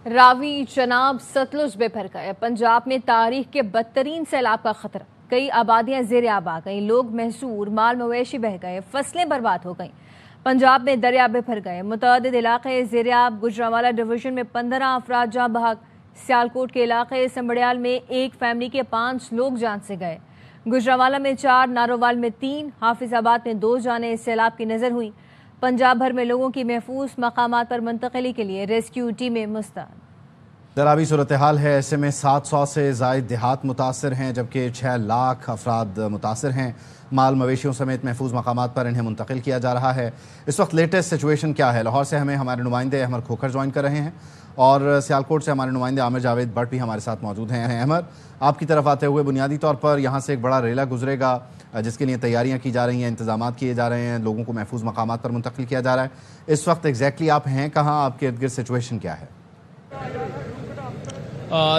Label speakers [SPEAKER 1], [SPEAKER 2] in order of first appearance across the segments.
[SPEAKER 1] راوی چناب ستلج میں بھر گئے۔ پنجاب میں تاریخ کے بدترین سیلاب کا خطرہ، کئی آبادیاں زیر آب آ گئیں، لوگ محصور، مال مویشی بہہ گئے، فصلیں برباد ہو گئیں۔ پنجاب میں دریا میں بھر گئے، متعدد علاقے زیر آب۔ گجرانوالہ ڈویژن میں 15 افراد جاں بحق، سیالکوٹ کے علاقے سمبڑیال میں ایک فیملی کے 5 لوگ جان سے گئے۔ گجرانوالہ میں 4، نارووال میں 3، حافظ آباد میں 2 جانیں سیلاب کی نظر ہوئیں۔ پنجاب بھر میں لوگوں کی محفوظ مقامات پر منتقلی کے لیے ریسکیو ٹیمیں مستعد۔
[SPEAKER 2] سیلابی صورتحال ہے، ایسے میں 700 سے زائد دیہات متاثر ہیں، جبکہ 6 لاکھ افراد متاثر ہیں۔ مال مویشیوں سمیت محفوظ مقامات پر انہیں منتقل کیا جا رہا ہے۔ اس وقت لیٹسٹ سچویشن کیا ہے؟ لاہور سے ہمیں ہمارے نمائندے احمد کھوکھر جوائن کر رہے ہیں، اور سیالکوٹ سے ہمارے نمائندے عامر جاوید بٹ بھی ہمارے ساتھ موجود ہیں۔ احمد، آپ کی طرف آتے ہوئے بنیادی طور پر یہاں سے ایک بڑا ریلا گزرے گا جس کے لیے تیاریاں کی جا رہی ہیں، انتظامات کیے جا رہے ہیں، لوگوں کو محفوظ مقامات پر منتقل کیا جا رہا ہے۔ اس وقت ایگزیکٹلی آپ ہیں کہاں؟ آپ کے ارد گرد سچویشن کیا ہے؟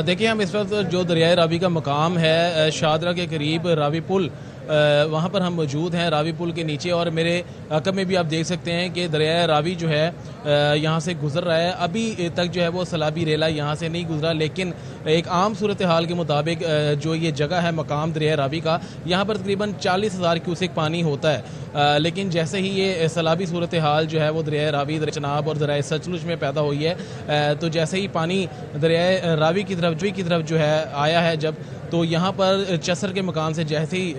[SPEAKER 3] دیکھیں، ہم اس وقت جو دریائے راوی کا مقام ہے شادرہ کے قریب راوی پل، وہاں پر ہم موجود ہیں راوی پل کے نیچے، اور میرے عقب میں بھی آپ دیکھ سکتے ہیں کہ دریائے راوی جو ہے یہاں سے گزر رہا ہے۔ ابھی تک جو ہے وہ سیلابی ریلا یہاں سے نہیں گزرا، لیکن ایک عام صورتحال کے مطابق جو یہ جگہ ہے مقام دریائے راوی کا، یہاں پر تقریباً 40,000 کیوسک پانی ہوتا ہے، لیکن جیسے ہی یہ سیلابی صورتحال جو ہے وہ دریائے راوی، دریائے چناب اور دریائے ستلج میں پیدا ہوئی ہے، تو جیسے ہی پانی دریائے راوی کی طرف جو ہے آیا ہے جب، تو یہاں پر چسر کے مکان سے جیسے ہی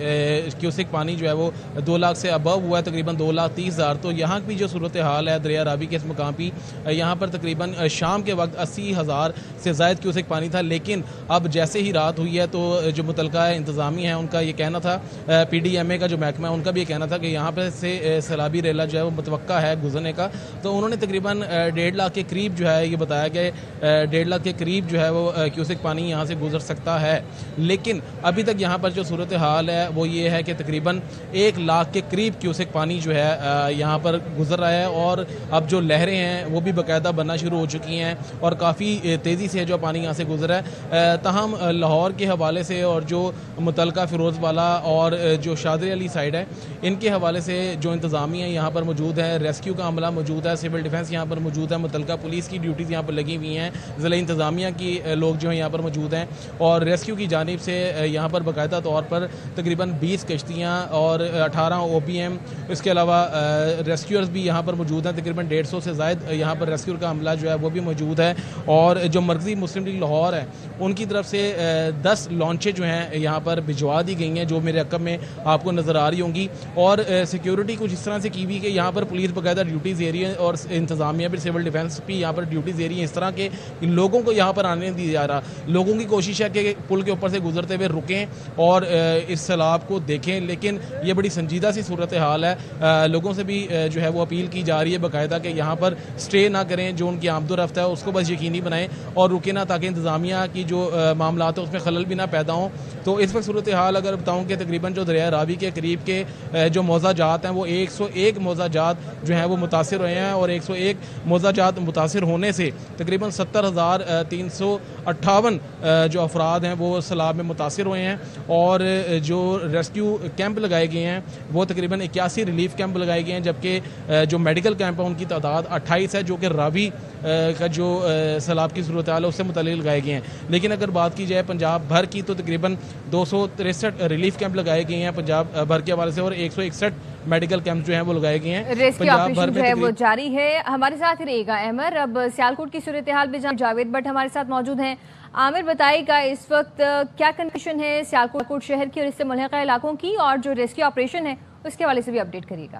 [SPEAKER 3] کیوسک پانی جو ہے وہ 2 لاکھ سے ابو ہوا ہے، تقریباً 2,30,000۔ تو یہاں کی جو صورتحال ہے دریائے راوی کے اس مقام پہ، یہاں پر تقریباً شام کے وقت 80,000 سے زائد کیوسک پانی تھا، لیکن اب جیسے ہی رات ہوئی ہے تو جو متعلقہ انتظامیہ ہیں ان کا یہ کہنا تھا، PDMA کا جو محکمہ ہے ان کا بھی یہ کہنا تھا کہ یہاں پہ سے سیلابی ریلا جو ہے وہ متوقع ہے گزرنے کا۔ تو انہوں نے تقریباً 1.5 لاکھ کے قریب جو ہے یہ بتایا کہ 1.5 لاکھ کے قریب جو ہے وہ کیوسک پانی یہاں سے گزر سکتا ہے، لیکن ابھی تک یہاں پر جو صورتحال ہے وہ یہ ہے کہ تقریباً 1 لاکھ کے قریب کیوسک پانی جو ہے یہاں پر گزر رہا ہے، اور اب جو لہریں ہیں وہ بھی باقاعدہ بننا شروع ہو چکی ہیں، اور کافی تیزی سے جو پانی یہاں سے گزر رہا ہے۔ تاہم لاہور کے حوالے سے اور جو متعلقہ فیروز والا اور جو شادری علی سائڈ ہے ان کے حوالے سے جو انتظامیہ یہاں پر موجود ہے، ریسکیو کا عملہ موجود ہے، سول ڈیفنس یہاں پر موجود ہے، متعلقہ پولیس کی ڈیوٹیز یہاں پر لگی ہوئی ہیں، ضلع انتظامیہ کی لوگ جو ہیں یہاں پر موجود ہیں، اور ریسکیو کی جانب سے یہاں پر باقاعدہ طور پر تقریباً 20 کشتیاں اور 18 OPM، اس کے علاوہ ریسکیورز بھی یہاں پر موجود ہیں، تقریباً 150 سے زائد یہاں پر ریسکیور کا عملہ جو ہے وہ بھی موجود ہے، اور جو مرکزی مسلم لیگ لاہور ہے ان کی طرف سے 10 لانچیں جو ہیں یہاں پر بھجوا دی گئی ہیں، جو میرے عقب میں آپ کو نظر آ رہی ہوں گی، اور سیکیورٹی کچھ اس طرح سے کی ہوئی کہ یہاں پر پولیس باقاعدہ ڈیوٹیز دے رہی ہے، اور انتظامیہ بھی سول ڈیفنس بھی یہاں پر ڈیوٹیز دے رہی ہیں، اس طرح کے لوگوں کو یہاں پر آنے نہیں دیا جا رہا۔ لوگوں کی کوشش ہے کہ پل کے اوپر سے گزرتے ہوئے رکیں اور اس سیلاب کو دیکھیں، لیکن یہ بڑی سنجیدہ سی صورتحال ہے۔ لوگوں سے بھی جو ہے وہ اپیل کی جا رہی ہے باقاعدہ کہ یہاں پر سٹے نہ کریں، جو ان کی آمد و رفت ہے اس کو بس یقینی بنائیں اور رکیں نہ، تاکہ انتظامیہ کی جو معاملات ہیں اس میں خلل بھی نہ پیدا ہوں۔ تو اس وقت صورتحال اگر بتاؤں کہ تقریباً جو دریائے راوی کے قریب کے جو موضع جات ہیں وہ 101 موضع جات جو ہیں وہ متاثر ہوئے ہیں، اور 101 موضع جات متاثر ہونے سے تقریباً 70,358 جو افراد ہیں وہ سیلاب میں متاثر ہوئے ہیں، اور جو ریسکیو کیمپ لگائے گئے ہیں وہ تقریباً 81 ریلیف کیمپ لگائے گئے ہیں، جبکہ جو میڈیکل کیمپ ہیں ان کی تعداد 28 ہے، جو کہ راوی کا جو سیلاب کی صورتحال ہے اس سے متعلق لگائے گئے ہیں۔ لیکن اگر بات کی جائے پنجاب بھر کی تو تقریباً 263 ریلیف کیمپ لگائے گئے ہیں پنجاب بھر کے حوالے سے، اور 161 میڈیکل کیمپ جو ہیں وہ لگائے گئے ہیں۔
[SPEAKER 1] ریسکیو آپریشن جو ہے وہ جاری ہے۔ ہمارے ساتھ ہی رہے گا احمد۔ اب سیالکوٹ کی صورتحال بھی جاوید بٹ ہمارے ساتھ موجود ہیں۔ عامر، بتائے گا اس وقت کیا کنڈیشن ہے سیالکوٹ شہر کی اور اس سے ملحقہ علاقوں کی، اور جو ریسکیو آپریشن ہے اس کے حوالے سے بھی اپڈیٹ کریے گا۔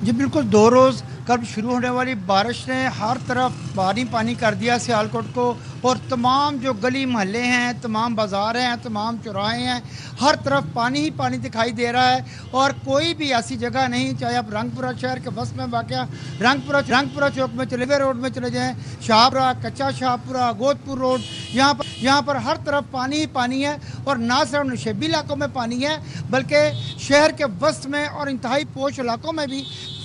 [SPEAKER 4] جی بالکل، 2 روز کل شروع ہونے والی بارش نے ہر طرف پانی کر دیا سیالکوٹ کو، اور تمام جو گلی محلے ہیں، تمام بازار ہیں، تمام چوراہے ہیں، ہر طرف پانی ہی پانی دکھائی دے رہا ہے، اور کوئی بھی ایسی جگہ نہیں، چاہے آپ رنگ پورہ شہر کے وسط میں واقع رنگ پورہ چوک میں چلے، روڈ میں چلے جائیں، شاہپورہ، کچا شاہپورہ، گودپور روڈ، یہاں پر ہر طرف پانی ہی پانی ہے، اور نہ صرف نشیبی علاقوں میں پانی ہے بلکہ شہر کے وسط میں اور انتہائی پوش علاقوں میں بھی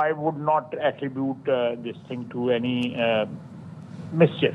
[SPEAKER 5] I would not attribute this thing to any mischief.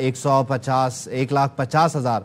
[SPEAKER 2] 1,50,000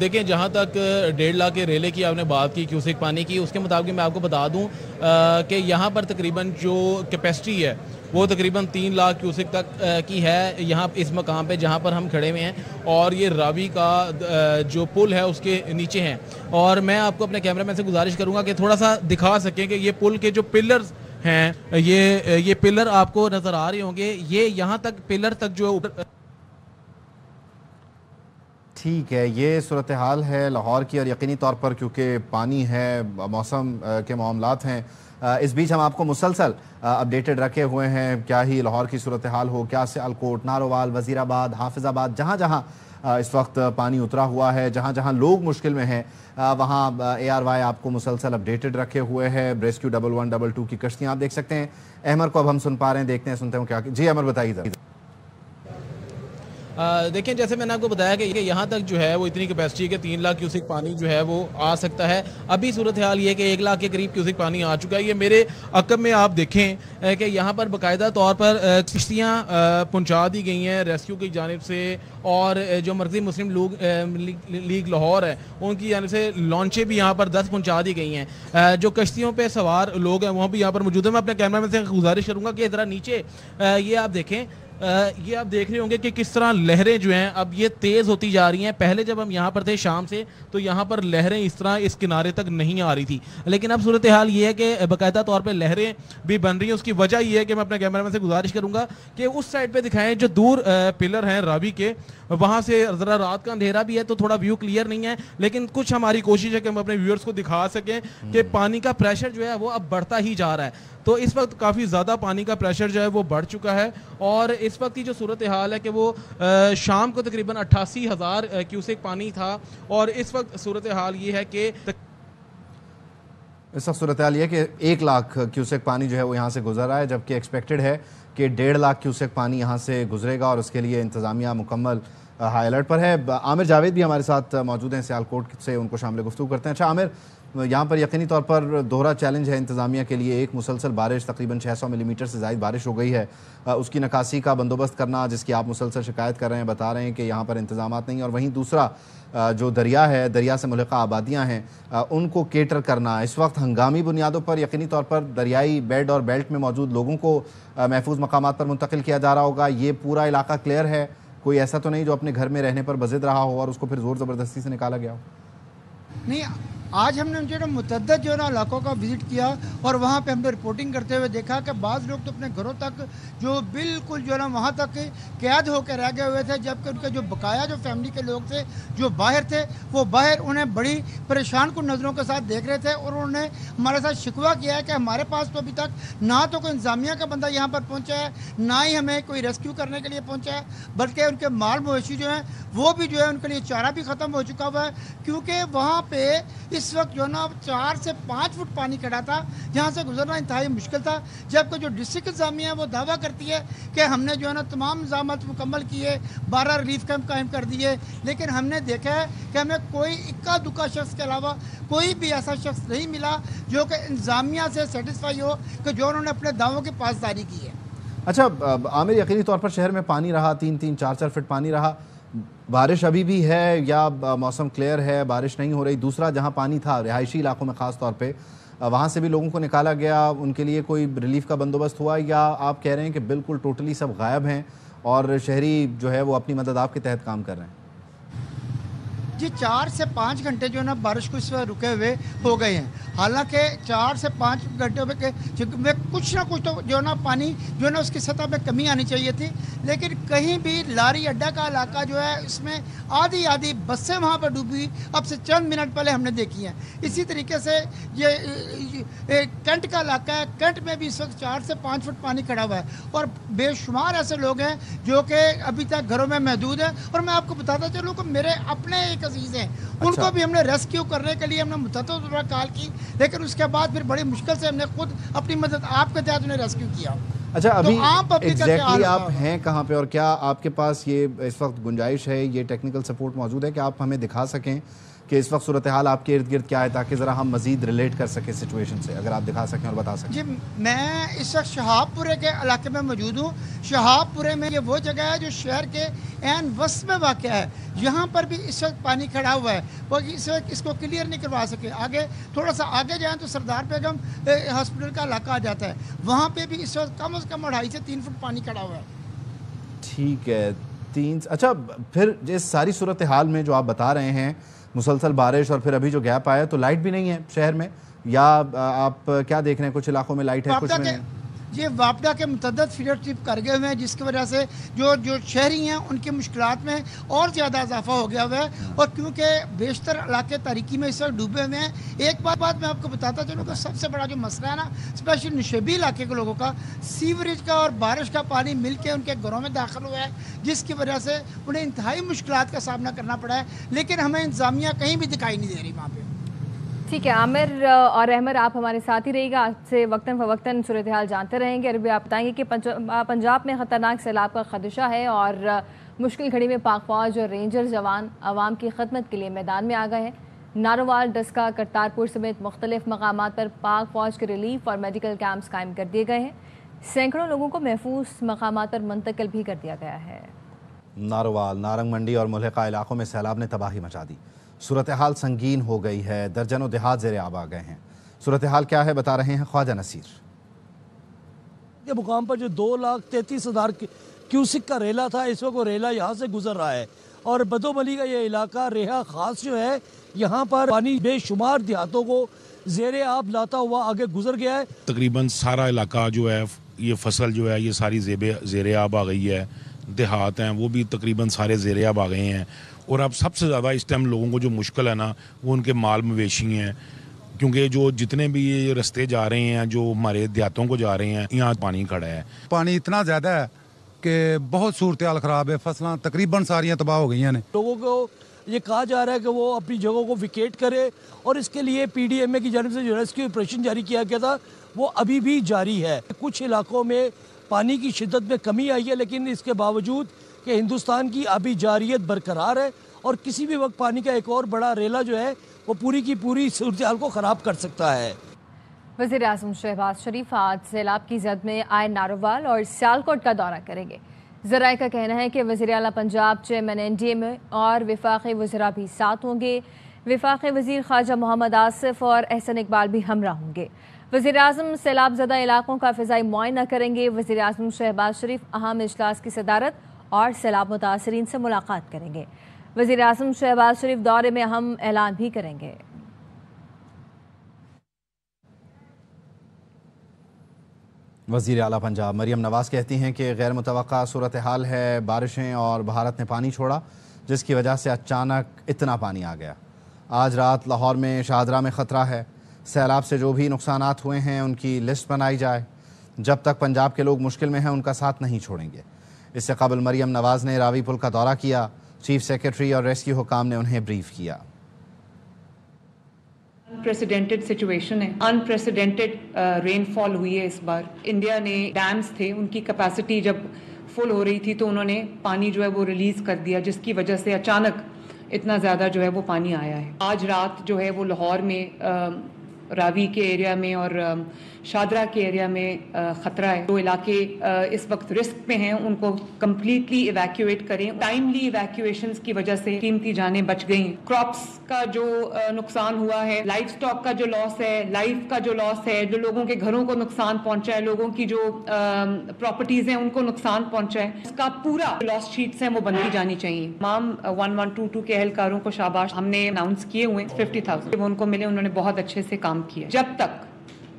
[SPEAKER 3] دیکھیں جہاں تک 1.5 لاکھ کے ریلے کی آپ نے بات کی کیوسک پانی کی، اس کے مطابق میں آپ کو بتا دوں کہ یہاں پر تقریباً جو کیپیسٹی ہے وہ تقریباً 3 لاکھ کیوسک تک کی ہے یہاں اس مقام پہ جہاں پر ہم کھڑے ہوئے ہیں، اور یہ راوی کا جو پل ہے اس کے نیچے ہیں. اور میں آپ کو اپنے کیمرہ مین سے گزارش کروں گا کہ تھوڑا سا دکھا سکیں کہ یہ پل کے جو پلرز ہیں یہ پلر آپ کو نظر آ رہے ہوں گے، یہ یہاں تک پلر تک جو
[SPEAKER 2] ٹھیک ہے. یہ صورتحال ہے لاہور کی، اور یقینی طور پر کیونکہ پانی ہے، موسم کے معاملات ہیں، اس بیچ ہم آپ کو مسلسل اپڈیٹڈ رکھے ہوئے ہیں. کیا ہی لاہور کی صورتحال ہو، کیا سیالکوٹ، نارووال، وزیر آباد، حافظ آباد، جہاں جہاں اس وقت پانی اترا ہوا ہے، جہاں جہاں لوگ مشکل میں ہیں، وہاں ARY آپ کو مسلسل اپڈیٹڈ رکھے ہوئے ہیں. ریسکیو 1122 کی کشتیاں آپ دیکھ سکتے ہیں. احمر کو اب ہم سن پا رہے ہیں، دیکھتے ہیں سنتے ہیں کیا. جی احمر بتائیے ذرا.
[SPEAKER 3] دیکھیں جیسے میں نے آپ کو بتایا کہ یہاں تک جو ہے وہ اتنی کیپیسٹی ہے کہ 3 لاکھ کیوسک پانی جو ہے وہ آ سکتا ہے. ابھی صورتحال یہ ہے کہ 1 لاکھ کے قریب کیوسک پانی آ چکا ہے. یہ میرے عقب میں آپ دیکھیں کہ یہاں پر باقاعدہ طور پر کشتیاں پہنچا دی گئی ہیں ریسکیو کی جانب سے، اور جو مرکزی مسلم لیگ لاہور ہے ان کی جانب سے لانچیں بھی یہاں پر 10 پہنچا دی گئی ہیں. جو کشتیوں پہ سوار لوگ ہیں وہ بھی یہاں پر موجود ہیں. میں اپنے کیمرہ مین سے گزارش کروں گا کہ ذرا نیچے یہ آپ دیکھیں، یہ آپ دیکھ رہے ہوں گے کہ کس طرح لہریں جو ہیں اب یہ تیز ہوتی جا رہی ہیں. پہلے جب ہم یہاں پر تھے شام سے تو یہاں پر لہریں اس طرح اس کنارے تک نہیں آ رہی تھی، لیکن اب صورتحال یہ ہے کہ باقاعدہ طور پہ لہریں بھی بن رہی ہیں. اس کی وجہ یہ ہے کہ میں اپنے کیمرہ مین سے گزارش کروں گا کہ اس سائڈ پہ دکھائیں جو دور پلر ہیں راوی کے، وہاں سے ذرا رات کا اندھیرا بھی ہے تو تھوڑا ویو کلیئر نہیں ہے، لیکن کچھ ہماری کوشش ہے کہ ہم اپنے ویورز کو دکھا سکیں کہ پانی کا پریشر جو ہے وہ اب بڑھتا ہی جا رہا ہے. تو اس وقت کافی زیادہ پانی کا پریشر جو ہے وہ بڑھ چکا ہے، اور اس وقت کی جو صورتحال ہے کہ وہ شام کو تقریباً 88,000 کیوسک پانی تھا، اور اس وقت صورتحال یہ ہے کہ
[SPEAKER 2] 1 لاکھ کیوسک پانی جو ہے وہ یہاں سے گزر رہا ہے، جبکہ ایکسپیکٹڈ ہے کہ 1.5 لاکھ کیوسک پانی یہاں سے گزرے گا، اور اس کے لیے انتظامیہ مکمل ہائی الرٹ پر ہے. عامر جاوید بھی ہمارے ساتھ موجود ہیں سیالکوٹ سے، ان کو شامل گفتگو کرتے ہیں. اچھا عامر، یہاں پر یقینی طور پر دوہرا چیلنج ہے انتظامیہ کے لیے. ایک مسلسل بارش، تقریباً 600 ملی میٹر سے زائد بارش ہو گئی ہے، اس کی نکاسی کا بندوبست کرنا، جس کی آپ مسلسل شکایت کر رہے ہیں، بتا رہے ہیں کہ یہاں پر انتظامات نہیں. اور وہیں دوسرا جو دریا ہے، دریا سے ملحقہ آبادیاں ہیں، ان کو کیٹر کرنا. اس وقت ہنگامی بنیادوں پر یقینی طور پر دریائی بیڈ اور بیلٹ میں موجود لوگوں کو محفوظ مقامات پر منتقل کیا جا رہا ہوگا. یہ پورا علاقہ کلیئر ہے؟ کوئی ایسا تو نہیں جو اپنے گھر میں رہنے پر بضد رہا ہو اور اس کو پھر زور زبردستی سے نکالا گیا ہو؟
[SPEAKER 4] نہیں، آج ہم نے جو ہے نا متعدد جو ہے نا علاقوں کا وزٹ کیا، اور وہاں پہ ہم نے رپورٹنگ کرتے ہوئے دیکھا کہ بعض لوگ تو اپنے گھروں تک جو بالکل جو ہے نا وہاں تک قید ہو کے رہ گئے ہوئے تھے، جبکہ ان کے جو بقایا جو فیملی کے لوگ تھے جو باہر تھے، وہ باہر انہیں بڑی پریشان کن نظروں کے ساتھ دیکھ رہے تھے، اور انہوں نے ہمارے ساتھ شکوہ کیا ہے کہ ہمارے پاس تو ابھی تک نہ تو کوئی انتظامیہ کا بندہ یہاں پر پہنچا ہے، نہ ہی ہمیں کوئی ریسکیو کرنے کے لیے پہنچا ہے، بلکہ ان کے مال مویشی جو ہیں وہ بھی جو ہے ان کے لیے چارہ بھی ختم ہو چکا ہوا ہے، کیونکہ وہاں پہ اس وقت جو ہے نا 4 سے 5 فٹ پانی کھڑا تھا، جہاں سے گزرنا انتہائی مشکل تھا. جبکہ جو ڈسٹرکٹ انتظامیہ ہے وہ دعویٰ کرتی ہے کہ ہم نے جو ہے نا تمام انتظامات مکمل کیے، 12 ریلیف کیمپ قائم کر دیے، لیکن ہم نے دیکھا ہے کہ ہمیں کوئی اکا دکا شخص کے علاوہ کوئی بھی ایسا شخص نہیں ملا جو کہ انتظامیہ سے سیٹسفائی ہو کہ جو انہوں نے اپنے دعووں کی پاسداری کی ہے.
[SPEAKER 2] اچھا عامر، یقینی طور پر شہر میں پانی رہا، 3-3 4-4 فٹ پانی رہا. بارش ابھی بھی ہے یا موسم کلیئر ہے، بارش نہیں ہو رہی؟ دوسرا، جہاں پانی تھا رہائشی علاقوں میں خاص طور پہ، وہاں سے بھی لوگوں کو نکالا گیا، ان کے لیے کوئی ریلیف کا بندوبست ہوا، یا آپ کہہ رہے ہیں کہ بالکل ٹوٹلی سب غائب ہیں اور شہری جو ہے وہ اپنی مدد آپ کے تحت کام کر رہے ہیں؟
[SPEAKER 4] جی 4 سے 5 گھنٹے جو ہے نا بارش کو اس وقت رکے ہوئے ہو گئے ہیں. حالانکہ 4 سے 5 گھنٹے میں کچھ نہ کچھ تو جو ہے نا پانی جو ہے نا اس کی سطح پہ کمی آنی چاہیے تھی، لیکن کہیں بھی لاری اڈا کا علاقہ جو ہے اس میں آدھی بسیں وہاں پر ڈوبی اب سے چند منٹ پہلے ہم نے دیکھی ہیں. اسی طریقے سے یہ کینٹ کا علاقہ ہے، کینٹ میں بھی اس وقت 4 سے 5 فٹ پانی کھڑا ہوا ہے، اور بے شمار ایسے لوگ ہیں جو کہ ابھی تک گھروں میں محدود ہیں. اور میں آپ کو بتاتا چلوں کہ میرے اپنے ایک عزیز ہیں، ان کو بھی ہم نے ریسکیو کرنے کے لیے ہم نے متعدد کال کی، لیکن اس کے بعد پھر بڑی مشکل سے ہم نے خود اپنی مدد آپ کے تحت انہیں ریسکیو کیا.
[SPEAKER 2] اچھا، ابھی ایگزیکٹلی آپ ہیں کہاں پہ، اور کیا آپ کے پاس یہ اس وقت گنجائش ہے، یہ ٹیکنیکل سپورٹ موجود ہے کہ آپ ہمیں دکھا سکیں کہ اس وقت صورتحال آپ کے ارد گرد کیا ہے، تاکہ ذرا ہم مزید ریلیٹ کر سکیں سچویشن سے، اگر آپ دکھا سکیں اور بتا سکیں؟
[SPEAKER 4] جی میں اس وقت شہاب پورے کے علاقے میں موجود ہوں. شہاب پورے میں یہ وہ جگہ ہے جو شہر کے عین وسط میں واقع ہے. یہاں پر بھی اس وقت پانی کھڑا ہوا ہے، وہ اس وقت اس کو کلیئر نہیں کروا سکے. آگے تھوڑا سا آگے جائیں تو سردار بیگم ہاسپٹل کا علاقہ آ جاتا ہے، وہاں پہ بھی اس وقت کم از کم 2.5 سے 3 فٹ پانی کھڑا ہوا ہے.
[SPEAKER 2] ٹھیک ہے. اچھا، پھر اس ساری صورتحال میں جو آپ بتا رہے ہیں، مسلسل بارش اور پھر ابھی جو گیپ آیا، تو لائٹ بھی نہیں ہے شہر میں، یا آپ کیا دیکھ رہے ہیں؟ کچھ علاقوں میں لائٹ ہے، کچھ میں نہیں.
[SPEAKER 4] یہ واپڈا کے متعدد فیلڈ ٹرپ کر گئے ہوئے ہیں، جس کی وجہ سے جو شہری ہیں ان کی مشکلات میں اور زیادہ اضافہ ہو گیا ہوا ہے. اور کیونکہ بیشتر علاقے تاریکی میں اس وقت ڈوبے ہوئے ہیں. ایک بات میں آپ کو بتاتا چلوں کہ سب سے بڑا جو مسئلہ ہے نا، اسپیشلی نشیبی علاقے کے لوگوں کا، سیوریج کا اور بارش کا پانی مل کے ان کے گھروں میں داخل ہوا ہے، جس کی وجہ سے انہیں انتہائی مشکلات کا سامنا کرنا پڑا ہے. لیکن ہمیں انتظامیہ کہیں بھی دکھائی نہیں دے رہی وہاں پہ.
[SPEAKER 1] ٹھیک ہے عامر اور احمد، آپ ہمارے ساتھ ہی رہیے گا، آپ سے وقتاً فوقتاً صورتحال جانتے رہیں گے. اور بھی آپ بتائیں گے کہ پنجاب میں خطرناک سیلاب کا خدشہ ہے اور مشکل گھڑی میں پاک فوج اور رینجر جوان عوام کی خدمت کے لیے میدان میں آ گئے ہیں. نارووال، ڈسکا، کرتارپور سمیت مختلف مقامات پر پاک فوج کے ریلیف اور میڈیکل کیمپس قائم کر دیے گئے ہیں. سینکڑوں لوگوں کو محفوظ مقامات پر منتقل بھی کر دیا گیا ہے.
[SPEAKER 2] نارووال، نارنگ منڈی اور ملحقہ علاقوں میں سیلاب نے تباہی مچا دی. صورتحال سنگین ہو گئی ہے، درجنوں دیہات زیر آب آ گئے ہیں. صورتحال کیا ہے بتا رہے ہیں خواجہ نصیر.
[SPEAKER 6] کے مقام پر جو 2,33,000 کیوسک کا ریلا تھا، اس وقت وہ ریلا یہاں سے گزر رہا ہے. اور بدوملی کا یہ علاقہ ریحا خاص جو ہے، یہاں پر پانی بے شمار دیہاتوں کو زیر آب لاتا ہوا آگے گزر گیا ہے.
[SPEAKER 7] تقریباً سارا علاقہ جو ہے، یہ فصل جو ہے یہ ساری زیر آب آ گئی ہے. دیہات ہیں وہ بھی تقریباً سارے زیر آب آ گئے ہیں. اور اب سب سے زیادہ اس ٹائم لوگوں کو جو مشکل ہے نا، وہ ان کے مال مویشی ہیں، کیونکہ جو جتنے بھی یہ رستے جا رہے ہیں جو ہمارے دیہاتوں کو جا رہے ہیں، یہاں پانی کھڑا ہے.
[SPEAKER 8] پانی اتنا زیادہ ہے کہ بہت صورتحال خراب ہے. فصلاں تقریباً ساریاں تباہ ہو گئی ہیں.
[SPEAKER 6] لوگوں کو یہ کہا جا رہا ہے کہ وہ اپنی جگہوں کو ویکیٹ کرے، اور اس کے لیے پی ڈی ایم اے کی جانب سے جو ریسکیو آپریشن جاری کیا گیا تھا وہ ابھی بھی جاری ہے. کچھ علاقوں میں پانی کی شدت میں کمی آئی ہے، لیکن اس کے باوجود کہ ہندوستان کی آبی جاریت برقرار ہے اور کسی بھی وقت پانی کا ایک اور بڑا ریلا جو ہے وہ پوری کی پوری صورتحال کو خراب کر سکتا ہے.
[SPEAKER 1] وزیر اعظم شہباز شریف آج سیلاب کی زد میں آئے نارووال اور سیالکوٹ کا دورہ کریں گے. ذرائع کا کہنا ہے کہ وزیر اعلیٰ Punjab, chairman N D M اور وفاقی وزراء بھی ساتھ ہوں گے. وفاقی وزیر خواجہ محمد آصف اور احسن اقبال بھی ہمراہ ہوں گے. وزیر اعظم سیلاب زدہ علاقوں کا فضائی معائنہ کریں گے. وزیر اعظم شہباز شریف اہم اجلاس کی صدارت اور سیلاب متاثرین سے ملاقات کریں گے. وزیر اعظم شہباز شریف دورے میں اہم اعلان بھی کریں گے.
[SPEAKER 2] وزیر اعلیٰ پنجاب مریم نواز کہتی ہیں کہ غیر متوقع صورتحال ہے، بارشیں اور بھارت نے پانی چھوڑا جس کی وجہ سے اچانک اتنا پانی آ گیا. آج رات لاہور میں شاہدرہ میں خطرہ ہے. سیلاب سے جو بھی نقصانات ہوئے ہیں ان کی لسٹ بنائی جائے. جب تک پنجاب کے لوگ مشکل میں ہیں ان کا ساتھ نہیں چھوڑیں گے. اس سے قبل مریم نواز نے راوی پل کا دورہ کیا. چیف سیکرٹری اور ریسکیو حکام نے انہیں بریف کیا.
[SPEAKER 9] انپریسیڈنٹڈ سچویشن ہے، انپریسیڈنٹڈ رین فال ہوئی ہے اس بار. انڈیا نے ڈیمز تھے، ان کی کیپیسٹی جب فل ہو رہی تھی تو انہوں نے پانی جو ہے وہ ریلیز کر دیا، جس کی وجہ سے اچانک اتنا زیادہ جو ہے وہ پانی آیا ہے. آج رات جو ہے وہ لاہور میں راوی کے ایریا میں اور شاہدرہ کے ایریا میں خطرہ ہے. جو علاقے اس وقت رسک میں ہیں ان کو کمپلیٹلی ایویکیویٹ کریں. ٹائملی ایویکیویشنز کی وجہ سے قیمتی جانیں بچ گئیں. کراپس کا جو نقصان ہوا ہے، لائف سٹاک کا جو لاس ہے، لائف کا جو لاس ہے، جو لوگوں کے گھروں کو نقصان پہنچا ہے، لوگوں کی جو پراپرٹیز ہیں ان کو نقصان پہنچا ہے، اس کا پورا لاس شیٹس ہیں وہ بنتی جانی چاہیے. تمام 1122 کے اہلکاروں کو شاباش. ہم نے اناؤنس کیے ہوئے 50,000 وہ ان کو ملے، انہوں نے بہت اچھے سے کام کیا. جب تک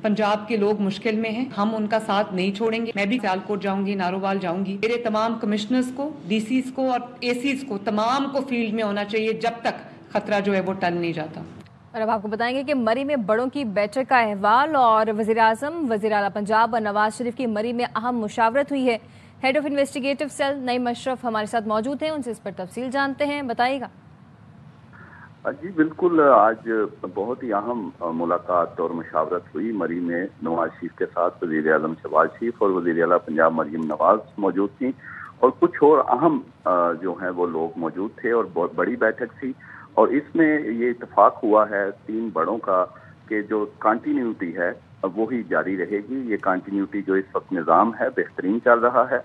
[SPEAKER 9] پنجاب کے لوگ مشکل میں ہیں ہم ان کا ساتھ نہیں چھوڑیں گے. میں بھی سیالکوٹ جاؤں گی، نارووال جاؤں گی. میرے تمام کمشنرز کو، ڈی سیز کو اور اے سیز کو، تمام کو فیلڈ میں ہونا چاہیے جب تک خطرہ جو ہے وہ ٹل نہیں جاتا.
[SPEAKER 1] اور اب آپ کو بتائیں گے کہ مری میں بڑوں کی بیٹھک کا احوال اور وزیر اعظم، وزیر اعلیٰ پنجاب اور نواز شریف کی مری میں اہم مشاورت ہوئی ہے. ہیڈ آف انویسٹیگیٹو سیل نعیم اشرف ہمارے ساتھ موجود ہیں، ان سے اس پر تفصیل جانتے ہیں. بتائیے گا.
[SPEAKER 10] جی بالکل، آج بہت ہی اہم ملاقات اور مشاورت ہوئی مری میں. نواز شریف کے ساتھ وزیر اعظم شہباز شریف اور وزیر اعلیٰ پنجاب مریم نواز موجود تھیں، اور کچھ اور اہم جو ہیں وہ لوگ موجود تھے، اور بہت بڑی بیٹھک تھی. اور اس میں یہ اتفاق ہوا ہے 3 بڑوں کا کہ جو کنٹینیوٹی ہے وہی جاری رہے گی. یہ کنٹینیوٹی جو اس وقت نظام ہے بہترین چل رہا ہے.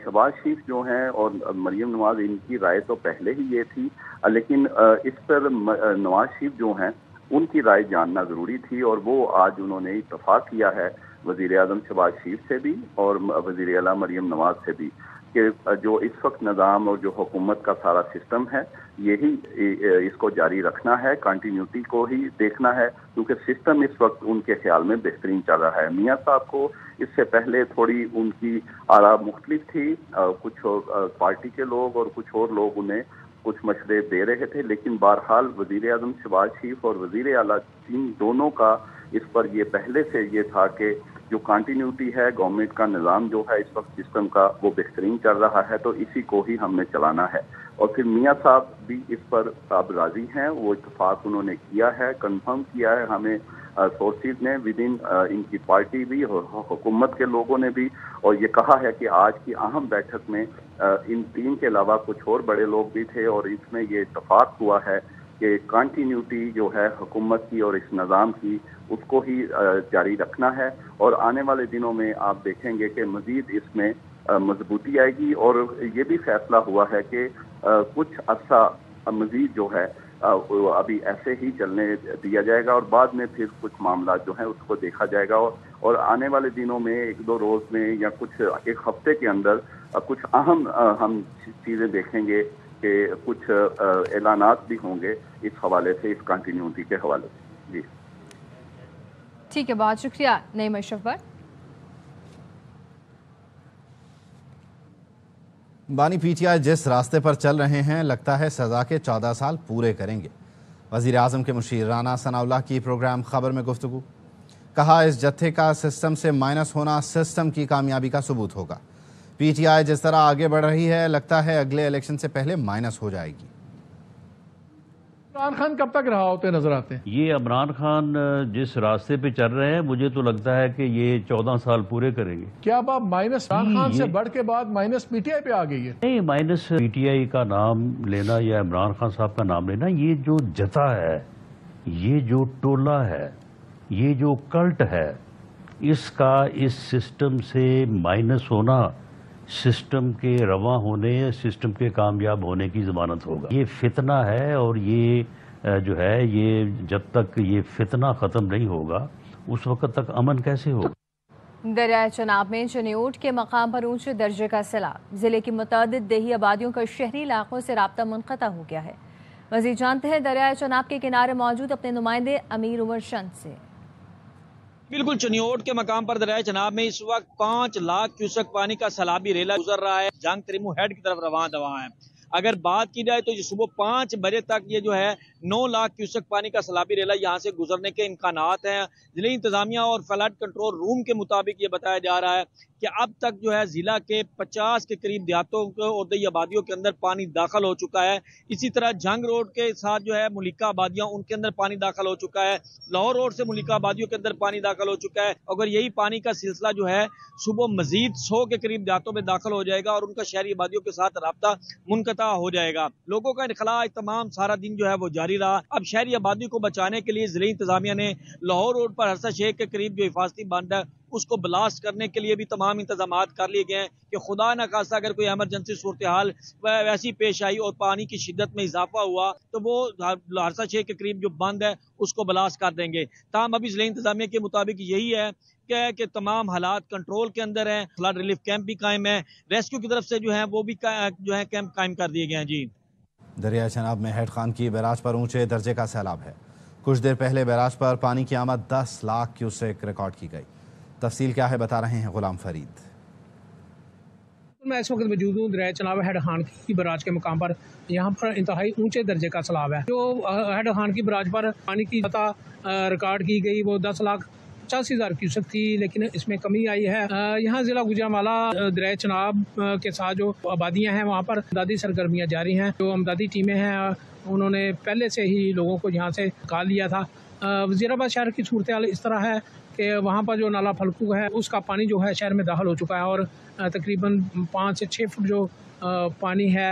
[SPEAKER 10] شہباز شریف جو ہیں اور مریم نواز ان کی رائے تو پہلے ہی یہ تھی، لیکن اس پر نواز شریف جو ہیں ان کی رائے جاننا ضروری تھی، اور وہ آج انہوں نے اتفاق کیا ہے وزیر اعظم شہباز شریف سے بھی اور وزیر اعلیٰ مریم نواز سے بھی کہ جو اس وقت نظام اور جو حکومت کا سارا سسٹم ہے یہی اس کو جاری رکھنا ہے، کنٹینیوٹی کو ہی دیکھنا ہے، کیونکہ سسٹم اس وقت ان کے خیال میں بہترین چل رہا ہے. میاں صاحب کو اس سے پہلے تھوڑی ان کی آراء مختلف تھی، کچھ پارٹی کے لوگ اور کچھ اور لوگ انہیں کچھ مشورے دے رہے تھے، لیکن بہرحال وزیر اعظم شہباز شریف اور وزیر اعلیٰ دونوں کا اس پر یہ پہلے سے یہ تھا کہ جو کنٹینیوٹی ہے گورنمنٹ کا نظام جو ہے اس وقت سسٹم کا وہ بہترین چل رہا ہے، تو اسی کو ہی ہم نے چلانا ہے. اور پھر میاں صاحب بھی اس پر اب راضی ہیں، وہ اتفاق انہوں نے کیا ہے، کنفرم کیا ہے ہمیں سورسز نے ود ان ان کی پارٹی بھی اور حکومت کے لوگوں نے بھی، اور یہ کہا ہے کہ آج کی اہم بیٹھک میں ان 3 کے علاوہ کچھ اور بڑے لوگ بھی تھے، اور اس میں یہ اتفاق ہوا ہے کہ کنٹینیوٹی جو ہے حکومت کی اور اس نظام کی اس کو ہی جاری رکھنا ہے. اور آنے والے دنوں میں آپ دیکھیں گے کہ مزید اس میں مضبوطی آئے گی، اور یہ بھی فیصلہ ہوا ہے کہ کچھ عرصہ مزید جو ہے ابھی ایسے ہی چلنے دیا جائے گا، اور بعد میں پھر کچھ معاملات جو ہیں اس کو دیکھا جائے گا، اور آنے والے دنوں میں 1-2 روز میں یا کچھ 1 ہفتے کے اندر کچھ اہم ہم چیزیں دیکھیں گے کہ کچھ اعلانات بھی ہوں گے اس حوالے سے، اس کنٹینیوٹی کے حوالے سے. جی
[SPEAKER 1] ٹھیک ہے، بہت شکریہ نعیم اشرف بٹ.
[SPEAKER 2] بانی پی ٹی آئی جس راستے پر چل رہے ہیں لگتا ہے سزا کے 14 سال پورے کریں گے. وزیر اعظم کے مشیر رانا ثناء اللہ کی پروگرام خبر میں گفتگو. کہا اس جتھے کا سسٹم سے مائنس ہونا سسٹم کی کامیابی کا ثبوت ہوگا. پی ٹی آئی جس طرح آگے بڑھ رہی ہے لگتا ہے اگلے الیکشن سے پہلے مائنس ہو جائے گی.
[SPEAKER 11] عمران خان کب تک رہا ہوتے نظر آتے ہیں؟ یہ عمران خان جس راستے پہ چل رہے ہیں مجھے تو لگتا ہے کہ یہ 14 سال پورے کریں گے. کیا اب آپ مائنس عمران خان سے بڑھ کے بعد مائنس پی ٹی آئی پہ آ گئی ہے؟ نہیں، مائنس پی ٹی آئی کا نام لینا یا عمران خان صاحب کا نام لینا، یہ جو جتا ہے، یہ جو ٹولہ ہے، یہ جو کلٹ ہے، اس کا اس سسٹم سے مائنس ہونا سسٹم کے رواں ہونے، سسٹم کے کامیاب ہونے کی ضمانت ہوگا. یہ فتنہ ہے، اور یہ جو ہے یہ جب تک یہ فتنہ ختم نہیں ہوگا اس وقت تک امن کیسے ہوگا.
[SPEAKER 1] دریائے چناب میں چنیوٹ کے مقام پر اونچے درجے کا سیلاب. ضلع کی متعدد دیہی آبادیوں کا شہری علاقوں سے رابطہ منقطع ہو گیا ہے. مزید جانتے ہیں دریائے چناب کے کنارے موجود اپنے نمائندے امیر عمر شند سے.
[SPEAKER 12] بالکل چنیوٹ کے مقام پر دریائے چناب میں اس وقت 5 لاکھ کیوسک پانی کا سیلابی ریلا گزر رہا ہے. جنگ تریمو ہیڈ کی طرف رواں دواں ہے. اگر بات کی جائے تو یہ صبح 5 بجے تک یہ جو ہے 9 لاکھ کیوسک پانی کا سیلابی ریلا یہاں سے گزرنے کے امکانات ہیں. ضلعی انتظامیہ اور فلڈ کنٹرول روم کے مطابق یہ بتایا جا رہا ہے کہ اب تک جو ہے ضلع کے 50 کے قریب دیہاتوں اور دیہی آبادیوں کے اندر پانی داخل ہو چکا ہے. اسی طرح جنگ روڈ کے ساتھ جو ہے ملکہ آبادیاں ان کے اندر پانی داخل ہو چکا ہے. لاہور روڈ سے ملکہ آبادیوں کے اندر پانی داخل ہو چکا ہے. اگر یہی پانی کا سلسلہ جو ہے صبح مزید 100 کے قریب دیہاتوں میں داخل ہو جائے گا اور ان کا شہری آبادیوں کے ساتھ رابطہ منقطع ہو جائے گا. لوگوں کا انخلاء تمام سارا دن جو ہے وہ جاری رہا. اب شہری آبادی کو بچانے کے لیے ضلعی انتظامیہ نے لاہور روڈ پر ہرسا شیخ کے قریب جو حفاظتی بند ہے اس کو بلاسٹ کرنے کے لیے بھی تمام انتظامات کر لیے گئے ہیں کہ خدا نہ خاصہ اگر کوئی ایمرجنسی صورتحال ویسی پیش آئی اور پانی کی شدت میں اضافہ ہوا تو وہ ہرسا شیخ کے قریب جو بند ہے اس کو بلاسٹ کر دیں گے. تاہم ابھی ضلعی انتظامیہ کے مطابق یہی ہے کہ تمام حالات کنٹرول کے اندر ہیں. فلڈ ریلیف کیمپ بھی قائم ہے. ریسکیو کی طرف سے جو ہے وہ بھی جو ہے کیمپ قائم کر دیے گئے ہیں. جی
[SPEAKER 2] دریائے چناب میں ہیڈ خان کی بیراج پر اونچے درجے کا سیلاب ہے. کچھ دیر پہلے بیراج پر پانی کی آمد 10 لاکھ کیوسیک ریکارڈ کی گئی. تفصیل کیا ہے بتا رہے ہیں غلام فرید.
[SPEAKER 13] میں اس وقت موجود ہوں دریائے چناب ہیڈ خان کی براج کے مقام پر. یہاں پر انتہائی اونچے درجے کا سیلاب ہے. جو ہیڈ خان کی براج پر پانی کی سطح ریکارڈ کی گئی وہ 10,85,000 کیوسک تھی، لیکن اس میں کمی آئی ہے. یہاں ضلع گوجرانوالہ دریائے چناب کے ساتھ جو آبادیاں ہیں وہاں پر امدادی سرگرمیاں جاری ہیں. جو امدادی ٹیمیں ہیں انہوں نے پہلے سے ہی لوگوں کو یہاں سے نکال لیا تھا. وزیر آباد شہر کی صورتحال اس طرح ہے کہ وہاں پر جو نالا پھلکو ہے اس کا پانی جو ہے شہر میں داخل ہو چکا ہے اور تقریباً 5 سے 6 فٹ جو پانی ہے